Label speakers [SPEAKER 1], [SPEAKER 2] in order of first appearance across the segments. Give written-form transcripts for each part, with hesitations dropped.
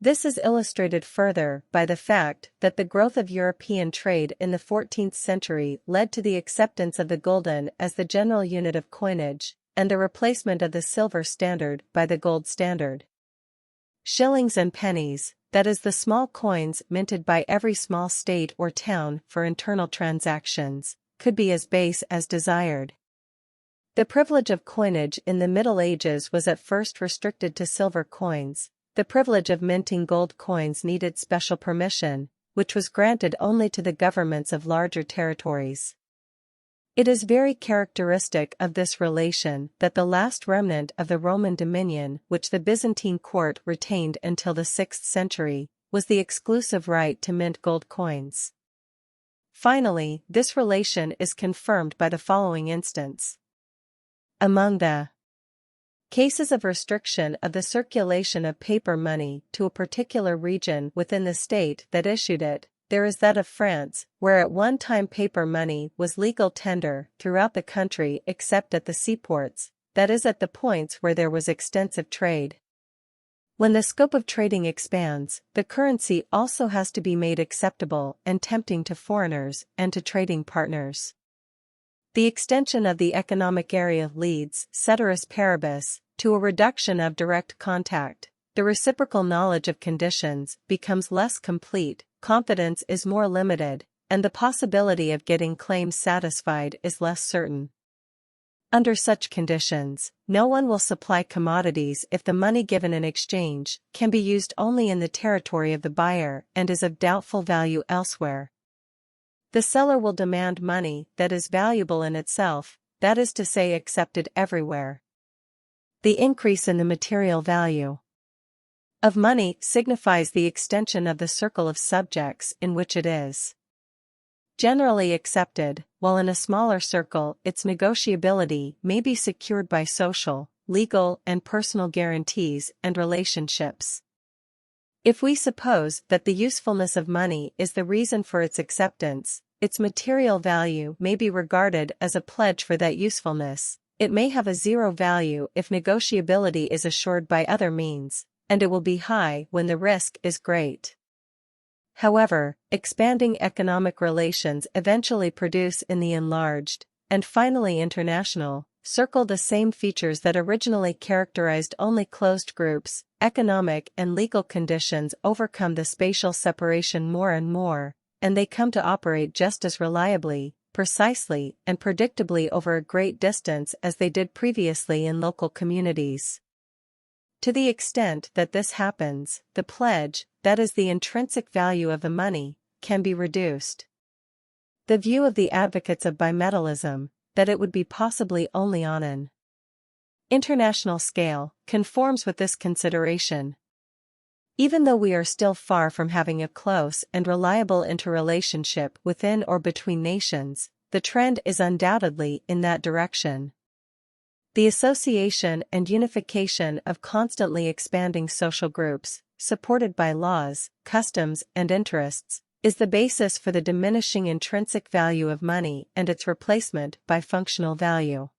[SPEAKER 1] This is illustrated further by the fact that the growth of European trade in the 14th century led to the acceptance of the gulden as the general unit of coinage, and the replacement of the silver standard by the gold standard. Shillings and pennies, that is the small coins minted by every small state or town for internal transactions, could be as base as desired. The privilege of coinage in the Middle Ages was at first restricted to silver coins. The privilege of minting gold coins needed special permission, which was granted only to the governments of larger territories. It is very characteristic of this relation that the last remnant of the Roman dominion which the Byzantine court retained until the 6th century, was the exclusive right to mint gold coins. Finally, this relation is confirmed by the following instance. Among the cases of restriction of the circulation of paper money to a particular region within the state that issued it, there is that of France, where at one time paper money was legal tender throughout the country except at the seaports, that is at the points where there was extensive trade. When the scope of trading expands, the currency also has to be made acceptable and tempting to foreigners and to trading partners. The extension of the economic area leads, ceteris paribus, to a reduction of direct contact. The reciprocal knowledge of conditions becomes less complete, confidence is more limited, and the possibility of getting claims satisfied is less certain. Under such conditions, no one will supply commodities if the money given in exchange can be used only in the territory of the buyer and is of doubtful value elsewhere. The seller will demand money that is valuable in itself, that is to say accepted everywhere. The increase in the material value of money signifies the extension of the circle of subjects in which it is generally accepted, while in a smaller circle its negotiability may be secured by social, legal and personal guarantees and relationships. If we suppose that the usefulness of money is the reason for its acceptance, its material value may be regarded as a pledge for that usefulness. It may have a zero value if negotiability is assured by other means, and it will be high when the risk is great. However, expanding economic relations eventually produce in the enlarged, and finally international, circle the same features that originally characterized only closed groups. Economic and legal conditions overcome the spatial separation more and more, and they come to operate just as reliably, precisely, and predictably over a great distance as they did previously in local communities. To the extent that this happens, the pledge, that is the intrinsic value of the money, can be reduced. The view of the advocates of bimetallism, that it would be possibly only on an international scale, conforms with this consideration. Even though we are still far from having a close and reliable interrelationship within or between nations, the trend is undoubtedly in that direction. The association and unification of constantly expanding social groups, supported by laws, customs, and interests, is the basis for the diminishing intrinsic value of money and its replacement by functional value.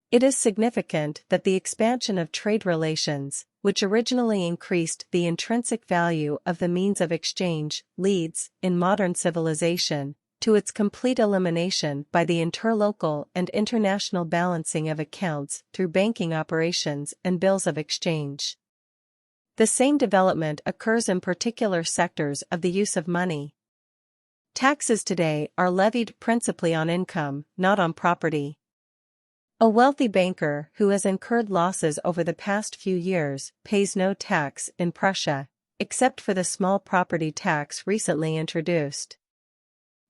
[SPEAKER 1] It is significant that the expansion of trade relations, which originally increased the intrinsic value of the means of exchange, leads, in modern civilization, to its complete elimination by the interlocal and international balancing of accounts through banking operations and bills of exchange. The same development occurs in particular sectors of the use of money. Taxes today are levied principally on income, not on property. A wealthy banker who has incurred losses over the past few years pays no tax in Prussia, except for the small property tax recently introduced.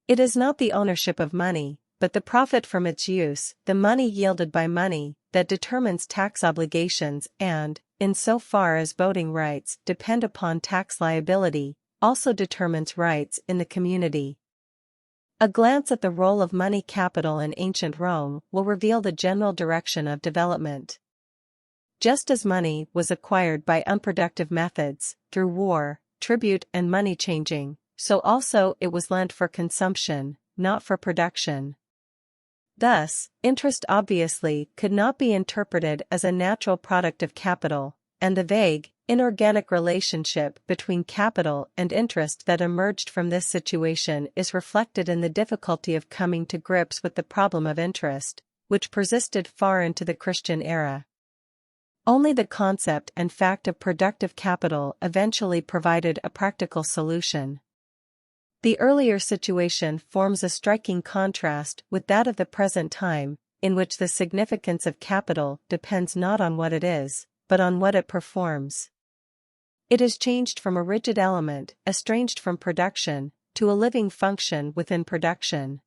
[SPEAKER 1] It is not the ownership of money, but the profit from its use, the money yielded by money, that determines tax obligations and, in so far as voting rights depend upon tax liability, also determines rights in the community. A glance at the role of money capital in ancient Rome will reveal the general direction of development. Just as money was acquired by unproductive methods, through war, tribute and money changing, so also it was lent for consumption, not for production. Thus, interest obviously could not be interpreted as a natural product of capital, and the vague, inorganic relationship between capital and interest that emerged from this situation is reflected in the difficulty of coming to grips with the problem of interest, which persisted far into the Christian era. Only the concept and fact of productive capital eventually provided a practical solution. The earlier situation forms a striking contrast with that of the present time, in which the significance of capital depends not on what it is, but on what it performs. It has changed from a rigid element, estranged from production, to a living function within production.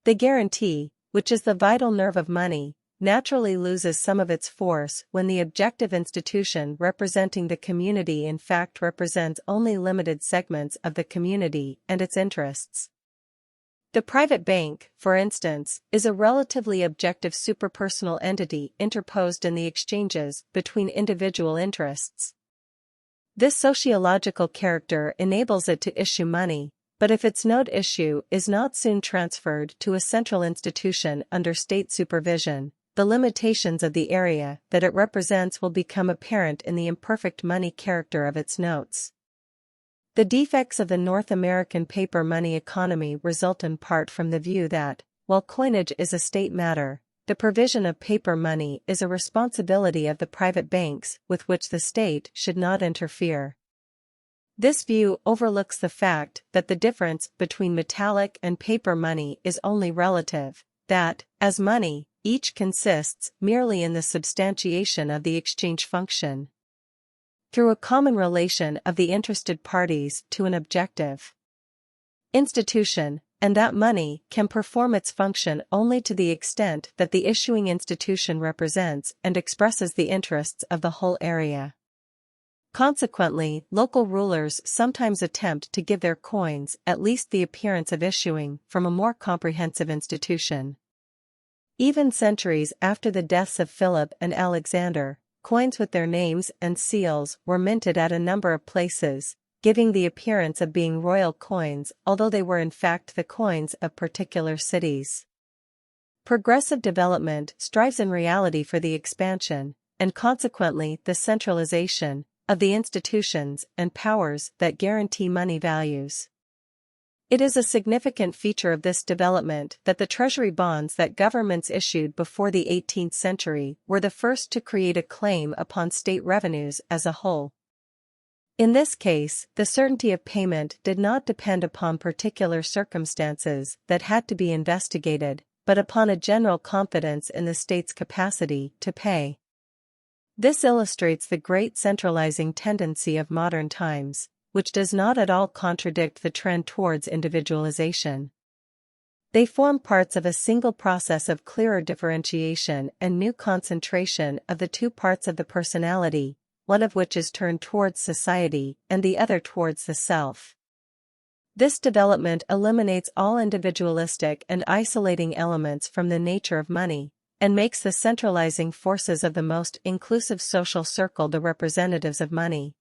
[SPEAKER 1] The guarantee, which is the vital nerve of money, naturally loses some of its force when the objective institution representing the community in fact represents only limited segments of the community and its interests. The private bank, for instance, is a relatively objective superpersonal entity interposed in the exchanges between individual interests. This sociological character enables it to issue money, but if its note issue is not soon transferred to a central institution under state supervision, the limitations of the area that it represents will become apparent in the imperfect money character of its notes. The defects of the North American paper money economy result in part from the view that, while coinage is a state matter, the provision of paper money is a responsibility of the private banks with which the state should not interfere. This view overlooks the fact that the difference between metallic and paper money is only relative, that, as money, each consists merely in the substantiation of the exchange function through a common relation of the interested parties to an objective institution, and that money can perform its function only to the extent that the issuing institution represents and expresses the interests of the whole area. Consequently, local rulers sometimes attempt to give their coins at least the appearance of issuing from a more comprehensive institution. Even centuries after the deaths of Philip and Alexander, coins with their names and seals were minted at a number of places, giving the appearance of being royal coins although they were in fact the coins of particular cities. Progressive development strives in reality for the expansion, and consequently the centralization, of the institutions and powers that guarantee money values. It is a significant feature of this development that the treasury bonds that governments issued before the 18th century were the first to create a claim upon state revenues as a whole. In this case, the certainty of payment did not depend upon particular circumstances that had to be investigated, but upon a general confidence in the state's capacity to pay. This illustrates the great centralizing tendency of modern times, which does not at all contradict the trend towards individualization. They form parts of a single process of clearer differentiation and new concentration of the two parts of the personality, one of which is turned towards society and the other towards the self. This development eliminates all individualistic and isolating elements from the nature of money, and makes the centralizing forces of the most inclusive social circle the representatives of money.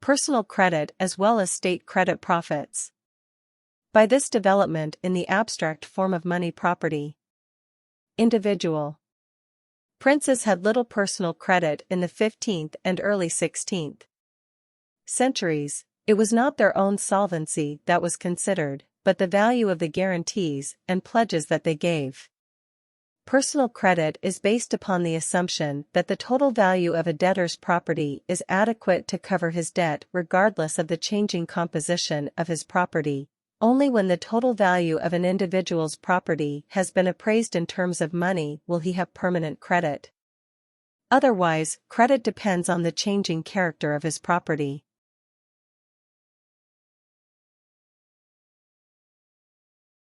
[SPEAKER 1] Personal credit as well as state credit profits by this development in the abstract form of money property. Individual princes had little personal credit in the 15th and early 16th centuries. It was not their own solvency that was considered, but the value of the guarantees and pledges that they gave. Personal credit is based upon the assumption that the total value of a debtor's property is adequate to cover his debt regardless of the changing composition of his property. Only when the total value of an individual's property has been appraised in terms of money will he have permanent credit. Otherwise, credit depends on the changing character of his property.